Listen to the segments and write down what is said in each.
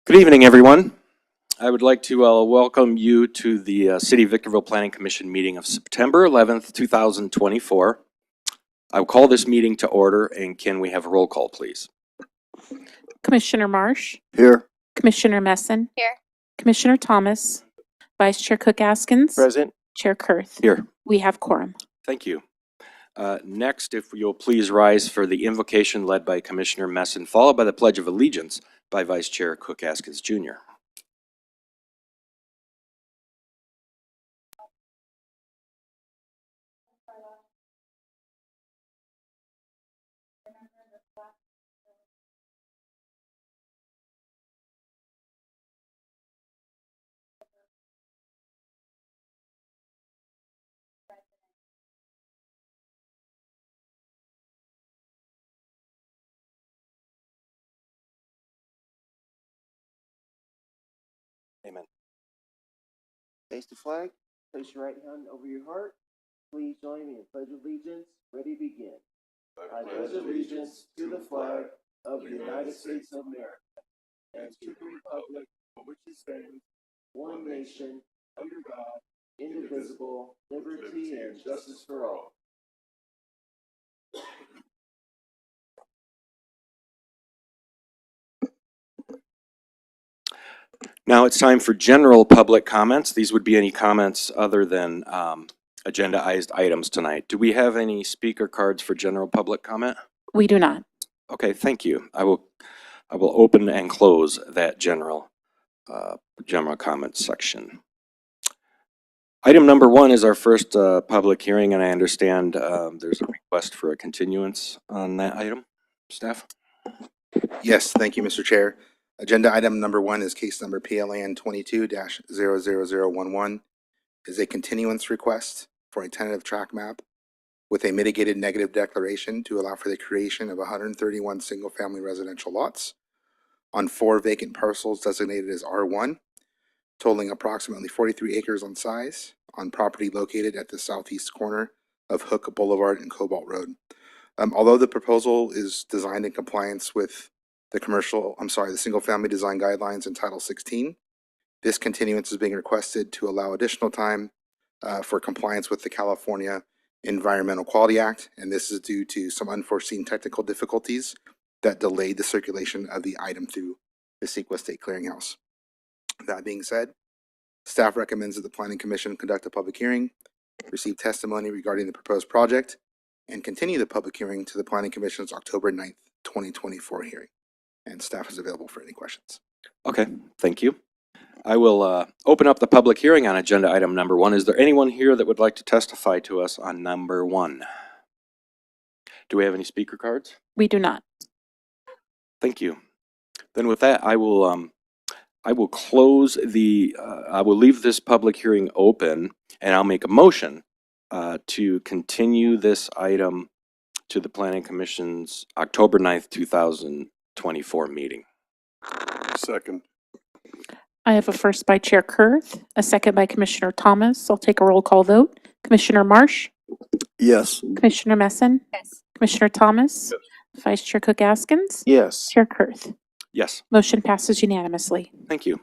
Good evening, everyone. I would like to welcome you to the City of Victorville Planning Commission meeting of September 11th, 2024. I will call this meeting to order, and can we have a roll call, please? Commissioner Marsh, Here. Commissioner Messin. Here. Commissioner Thomas, Vice Chair Cook-Askins. Present. Chair Kurth. Here. We have quorum. Thank you. Next, if you'll please rise for the invocation led by Commissioner Messin, followed by the Pledge of Allegiance by Vice Chair Cook-Askins Jr. Amen. Face the flag. Place your right hand over your heart. Please join me in Pledge of Allegiance. Ready, begin. I pledge allegiance to the flag of the United States of America and to the republic for which it stands, one nation, under God, indivisible, liberty and justice for all. Now it's time for general public comments. These would be any comments other than agendaized items tonight. Do we have any speaker cards for general public comment? We do not. Okay, thank you. I will open and close that general comment section. Item number 1 is our first public hearing, and I understand there's a request for a continuance on that item. Staff? Yes, thank you, Mr. Chair. Agenda item number 1 is case number PLAN 22-00011. Is a continuance request for a tentative track map with a mitigated negative declaration to allow for the creation of 131 single-family residential lots on 4 vacant parcels designated as R1, totaling approximately 43 acres on size, on property located at the southeast corner of Hook Boulevard and Cobalt Road. Although the proposal is designed in compliance with the single-family design guidelines in Title 16, this continuance is being requested to allow additional time for compliance with the California Environmental Quality Act, and this is due to some unforeseen technical difficulties that delayed the circulation of the item through the CEQA State Clearinghouse. That being said, staff recommends that the Planning Commission conduct a public hearing, receive testimony regarding the proposed project, and continue the public hearing to the Planning Commission's October 9th, 2024 hearing. And staff is available for any questions. Okay, thank you. I will open up the public hearing on agenda item number 1. Is there anyone here that would like to testify to us on number 1? Do we have any speaker cards? We do not. Thank you. Then with that, I will close I will leave this public hearing open, and I'll make a motion to continue this item to the Planning Commission's October 9th, 2024 meeting. Second. I have a first by Chair Kurth, a second by Commissioner Thomas. I'll take a roll call vote. Commissioner Marsh, Yes. Commissioner Messin, Yes. Commissioner Thomas, Vice Chair Cook-Askins, Yes. Chair Kurth. Yes, Motion passes unanimously. thank you.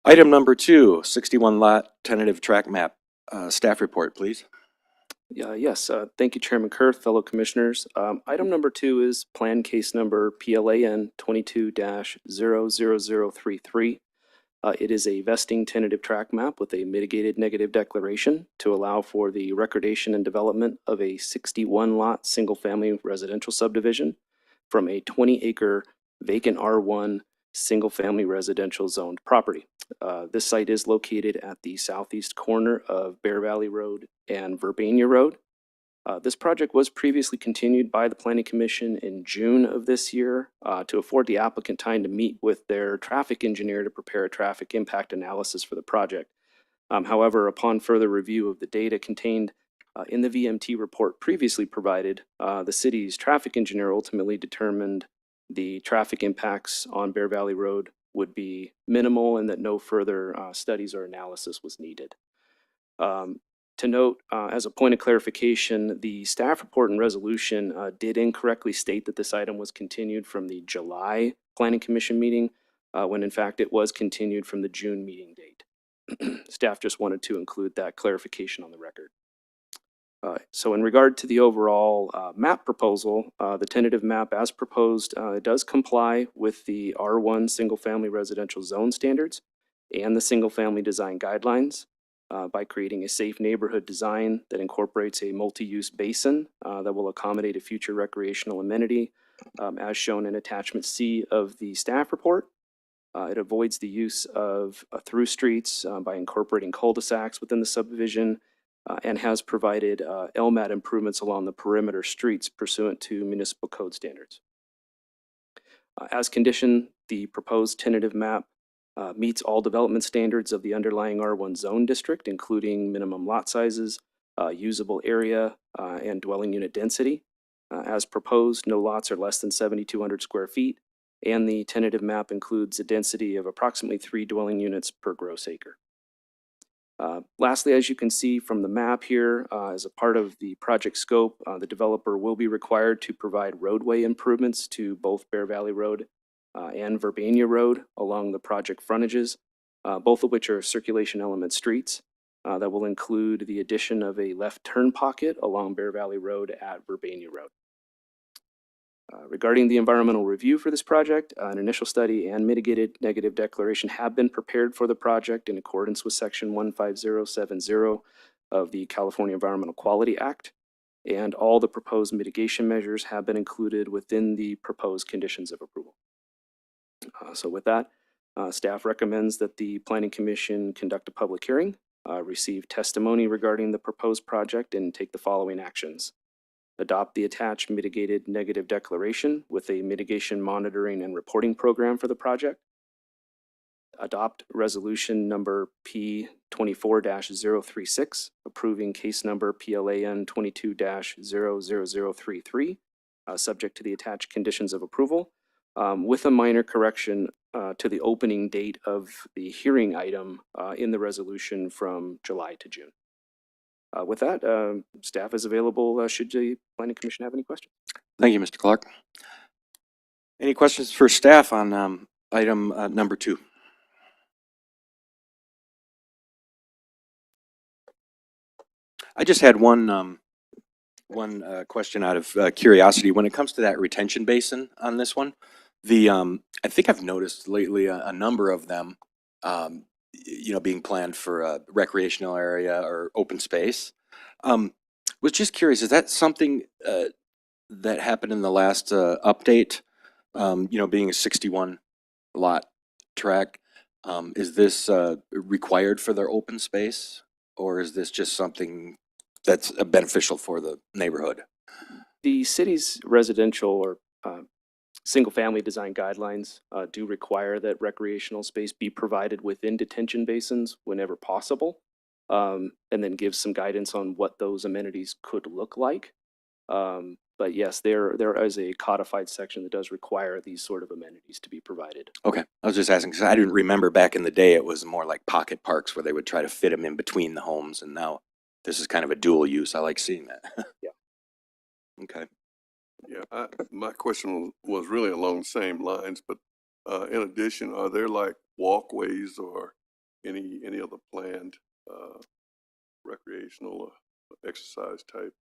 Item number 2, 61 lot tentative track map. Staff report, please. Yes, thank you, Chairman Kurth, fellow commissioners. Item number 2 is plan case number PLAN 22-00033. It is a vesting tentative track map with a mitigated negative declaration to allow for the recordation and development of a 61-lot single-family residential subdivision from a 20-acre vacant R1 single-family residential zoned property. This site is located at the southeast corner of Bear Valley Road and Verbania Road. This project was previously continued by the Planning Commission in June of this year to afford the applicant time to meet with their traffic engineer to prepare a traffic impact analysis for the project. However, upon further review of the data contained in the VMT report previously provided, the city's traffic engineer ultimately determined the traffic impacts on Bear Valley Road would be minimal and that no further studies or analysis was needed. To note, as a point of clarification, the staff report and resolution did incorrectly state that this item was continued from the July Planning Commission meeting, when in fact it was continued from the June meeting date. Staff just wanted to include that clarification on the record. So in regard to the overall map proposal, the tentative map as proposed does comply with the R1 single-family residential zone standards and the single-family design guidelines by creating a safe neighborhood design that incorporates a multi-use basin that will accommodate a future recreational amenity, as shown in attachment C of the staff report. It avoids the use of through streets by incorporating cul-de-sacs within the subdivision, and has provided LMAT improvements along the perimeter streets pursuant to municipal code standards. As conditioned, the proposed tentative map meets all development standards of the underlying R1 zone district, including minimum lot sizes, usable area, and dwelling unit density. As proposed, no lots are less than 7,200 square feet, and the tentative map includes a density of approximately 3 dwelling units per gross acre. Lastly, as you can see from the map here, as a part of the project scope, the developer will be required to provide roadway improvements to both Bear Valley Road and Verbania Road along the project frontages, both of which are circulation element streets. That will include the addition of a left turn pocket along Bear Valley Road at Verbania Road. Regarding the environmental review for this project, an initial study and mitigated negative declaration have been prepared for the project in accordance with Section 15070 of the California Environmental Quality Act, and all the proposed mitigation measures have been included within the proposed conditions of approval. So with that, staff recommends that the Planning Commission conduct a public hearing, receive testimony regarding the proposed project, and take the following actions. Adopt the attached mitigated negative declaration with a mitigation monitoring and reporting program for the project. Adopt resolution number P24-036, approving case number PLAN 22-00033, subject to the attached conditions of approval, with a minor correction to the opening date of the hearing item in the resolution from July to June. With that, staff is available should the Planning Commission have any questions. Thank you, Mr. Clark. Any questions for staff on item number 2? I just had one question out of curiosity. When it comes to that retention basin on this one, I think I've noticed lately a number of them, being planned for a recreational area or open space. Was just curious, is that something that happened in the last update? Being a 61 lot track, is this required for their open space, or is this just something that's beneficial for the neighborhood? The city's residential or single-family design guidelines do require that recreational space be provided within detention basins whenever possible, and then give some guidance on what those amenities could look like. But yes, there is a codified section that does require these sort of amenities to be provided. Okay, I was just asking because I didn't remember back in the day it was more like pocket parks where they would try to fit them in between the homes, and now this is kind of a dual use. I like seeing that. Yeah. Okay. Yeah, my question was really along the same lines, but in addition, are there like walkways or any other planned recreational or exercise type?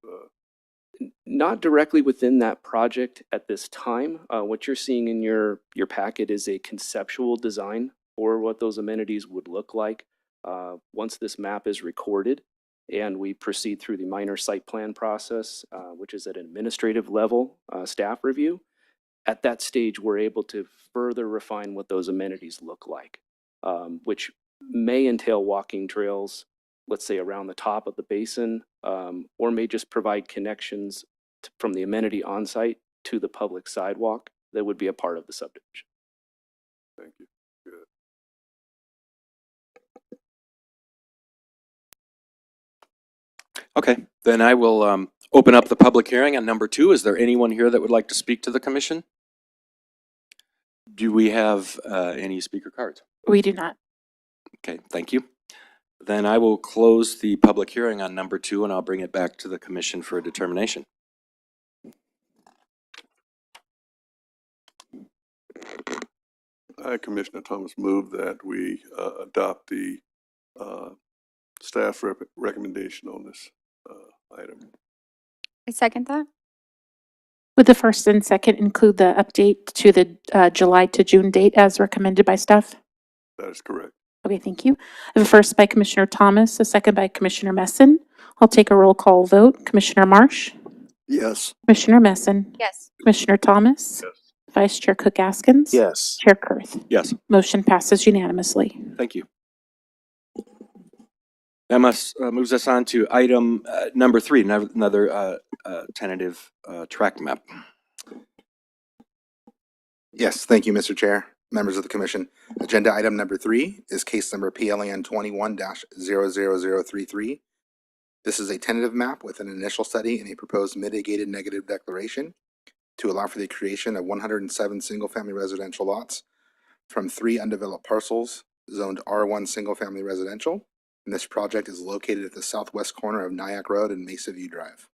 Not directly within that project at this time. What you're seeing in your packet is a conceptual design for what those amenities would look like once this map is recorded and we proceed through the minor site plan process, which is at an administrative level staff review. At that stage, we're able to further refine what those amenities look like, which may entail walking trails, let's say around the top of the basin, or may just provide connections from the amenity on site to the public sidewalk that would be a part of the subdivision. Thank you. Good. Okay, then I will open up the public hearing on number 2. Is there anyone here that would like to speak to the commission? Do we have any speaker cards? We do not. Okay, thank you. Then I will close the public hearing on number 2, and I'll bring it back to the commission for a determination. I, Commissioner Thomas, move that we adopt the staff recommendation on this item. I second that. Would the first and second include the update to the July to June date as recommended by staff? That is correct. Okay, thank you. I have a first by Commissioner Thomas, a second by Commissioner Messin. I'll take a roll call vote. Commissioner Marsh? Yes. Commissioner Messin? Yes. Commissioner Thomas? Yes. Vice Chair Cook Askins? Yes. Chair Kurth? Yes, Motion passes unanimously. thank you. That moves us on to item number 3, another tentative track map. Yes, thank you, Mr. Chair, members of the commission. Agenda item number 3 is case number PLAN 21-00033. This is a tentative map with an initial study and a proposed mitigated negative declaration to allow for the creation of 107 single-family residential lots from 3 undeveloped parcels zoned R1 single-family residential. And this project is located at the southwest corner of Nyack Road and Mesa View Drive.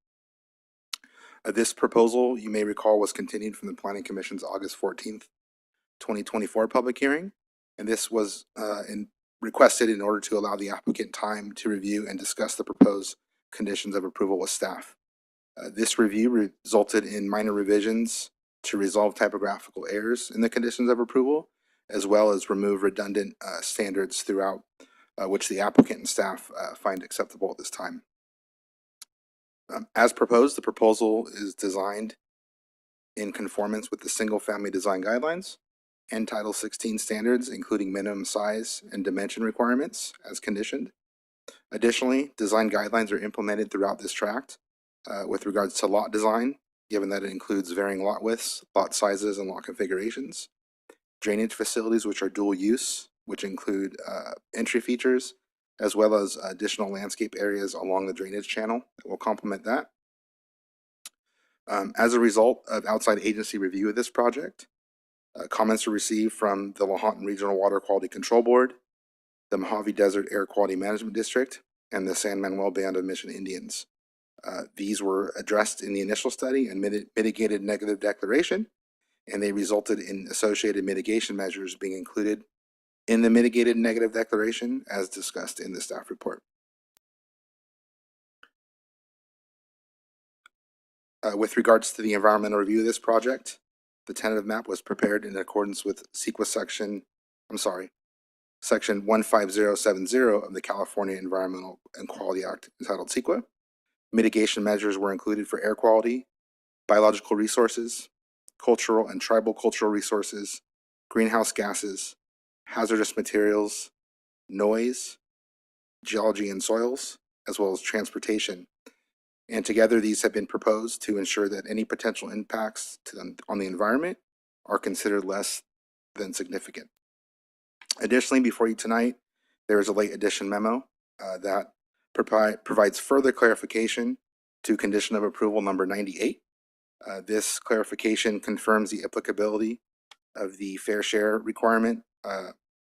This proposal, you may recall, was continued from the Planning Commission's August 14th, 2024 public hearing. And this was requested in order to allow the applicant time to review and discuss the proposed conditions of approval with staff. This review resulted in minor revisions to resolve typographical errors in the conditions of approval, as well as remove redundant standards throughout, which the applicant and staff find acceptable at this time. As proposed, the proposal is designed in conformance with the single-family design guidelines and Title 16 standards, including minimum size and dimension requirements as conditioned. Additionally, design guidelines are implemented throughout this tract with regards to lot design, given that it includes varying lot widths, lot sizes, and lot configurations. Drainage facilities, which are dual use, which include entry features, as well as additional landscape areas along the drainage channel that will complement that. As a result of outside agency review of this project, comments were received from the Lahontan Regional Water Quality Control Board, the Mojave Desert Air Quality Management District, and the San Manuel Band of Mission Indians. These were addressed in the initial study and mitigated negative declaration, and they resulted in associated mitigation measures being included in the mitigated negative declaration as discussed in the staff report. With regards to the environmental review of this project, the tentative map was prepared in accordance with section 15070 of the California Environmental and Quality Act entitled CEQA. Mitigation measures were included for air quality, biological resources, cultural and tribal cultural resources, greenhouse gases, hazardous materials, noise, geology and soils, as well as transportation. And together, these have been proposed to ensure that any potential impacts on the environment are considered less than significant. Additionally, before you tonight, there is a late addition memo that provides further clarification to condition of approval number 98. This clarification confirms the applicability of the fair share requirement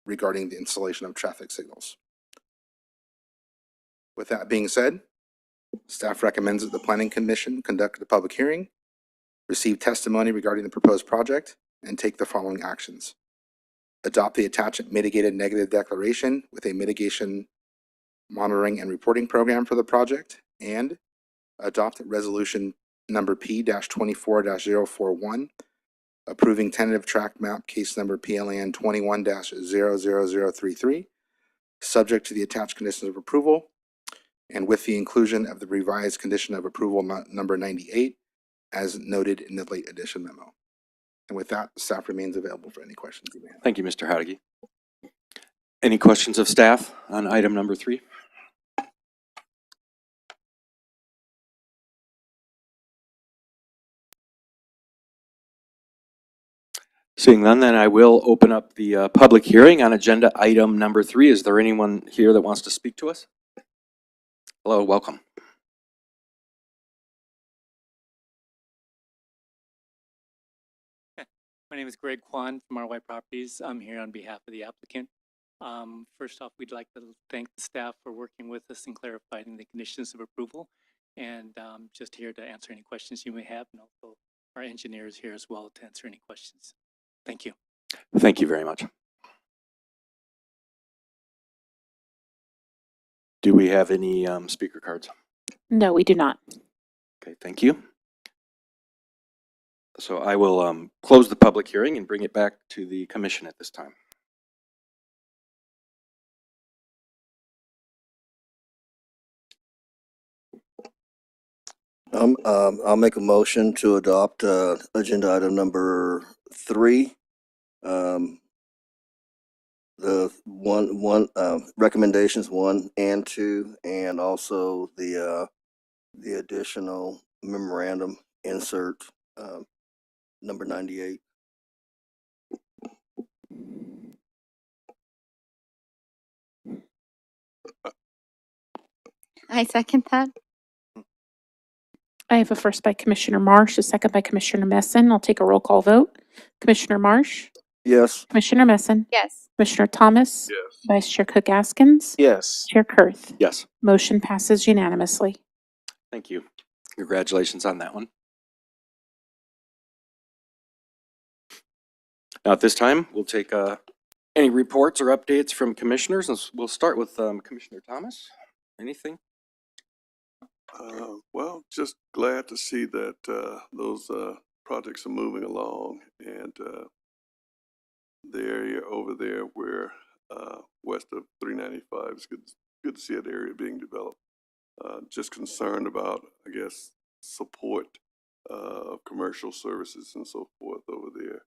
regarding the installation of traffic signals. With that being said, staff recommends that the Planning Commission conduct a public hearing, receive testimony regarding the proposed project, and take the following actions. Adopt the attached mitigated negative declaration with a mitigation monitoring and reporting program for the project, and adopt resolution number P-24-041, approving tentative track map case number PLAN 21-00033, subject to the attached conditions of approval, and with the inclusion of the revised condition of approval number 98 as noted in the late addition memo. And with that, staff remains available for any questions you may have. Thank you, Mr. Howdige. Any questions of staff on item number 3? Seeing none, then I will open up the public hearing on agenda item number 3. Is there anyone here that wants to speak to us? Hello, welcome. My name is Greg Kwan from RY Properties. I'm here on behalf of the applicant. First off, we'd like to thank the staff for working with us and clarifying the conditions of approval. And just here to answer any questions you may have, and also our engineer is here as well to answer any questions. Thank you. Thank you very much. Do we have any speaker cards? No, we do not. Okay, thank you. So I will close the public hearing and bring it back to the commission at this time. I'll make a motion to adopt, agenda item number 3. The recommendations 1 and 2, and also the additional memorandum insert, number 98. I second that. I have a first by Commissioner Marsh, a second by Commissioner Messin. I'll take a roll call vote. Commissioner Marsh, Yes. Commissioner Messin, Yes. Commissioner Thomas, Yes. Vice Chair Cook Askins, Yes. Chair Kurth. Yes, Motion passes unanimously. thank you. Congratulations on that one. Now at this time, we'll take any reports or updates from commissioners. We'll start with Commissioner Thomas. Anything? Well, just glad to see that those projects are moving along, and the area over there where west of 395 is good to see that area being developed. Just concerned about, I guess, support of commercial services and so forth over there.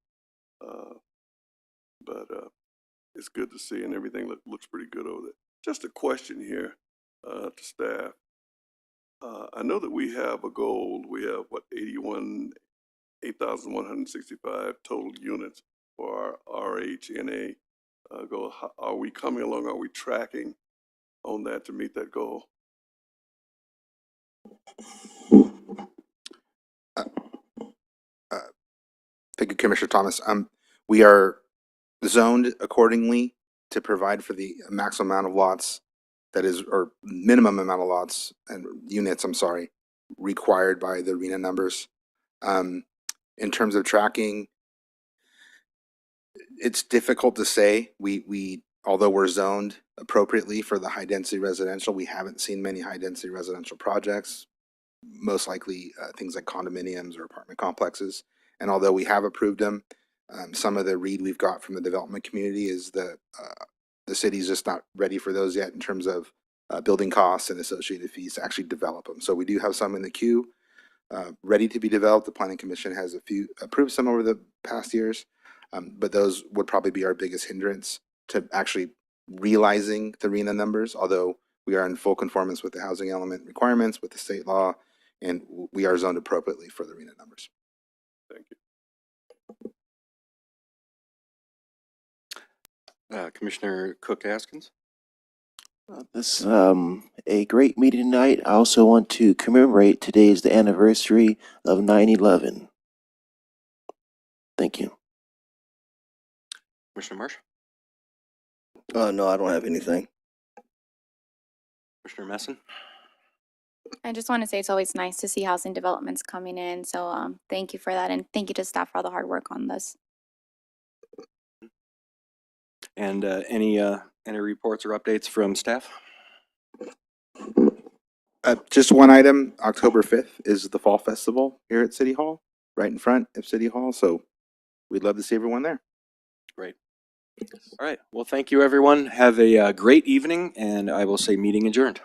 But it's good to see, and everything looks pretty good over there. Just a question here to staff. I know that we have a goal. We have, what, 8,165 total units for our RHNA goal. Are we coming along? Are we tracking on that to meet that goal? Thank you, Commissioner Thomas. We are zoned accordingly to provide for the maximum amount of lots that is, or minimum amount of lots and units, I'm sorry, required by the RENA numbers. In terms of tracking, it's difficult to say. We although we're zoned appropriately for the high density residential, we haven't seen many high density residential projects, most likely things like condominiums or apartment complexes. And although we have approved them, some of the read we've got from the development community is that the city's just not ready for those yet in terms of building costs and associated fees to actually develop them. So we do have some in the queue ready to be developed. The Planning Commission has approved some over the past years, but those would probably be our biggest hindrance to actually realizing the RENA numbers, although we are in full conformance with the housing element requirements, with the state law, and we are zoned appropriately for the RENA numbers. Thank you. Commissioner Cook Askins. This a great meeting tonight. I also want to commemorate today is the anniversary of 9/11. Thank you. Commissioner Marsh. No, I don't have anything. Commissioner Messin. I just want to say it's always nice to see housing developments coming in. So thank you for that. And thank you to staff for all the hard work on this. And any reports or updates from staff? Just one item, October 5th is the Fall Festival here at City Hall, right in front of City Hall. So we'd love to see everyone there. Great. All right. Well, thank you, everyone. Have a great evening, and I will say meeting adjourned.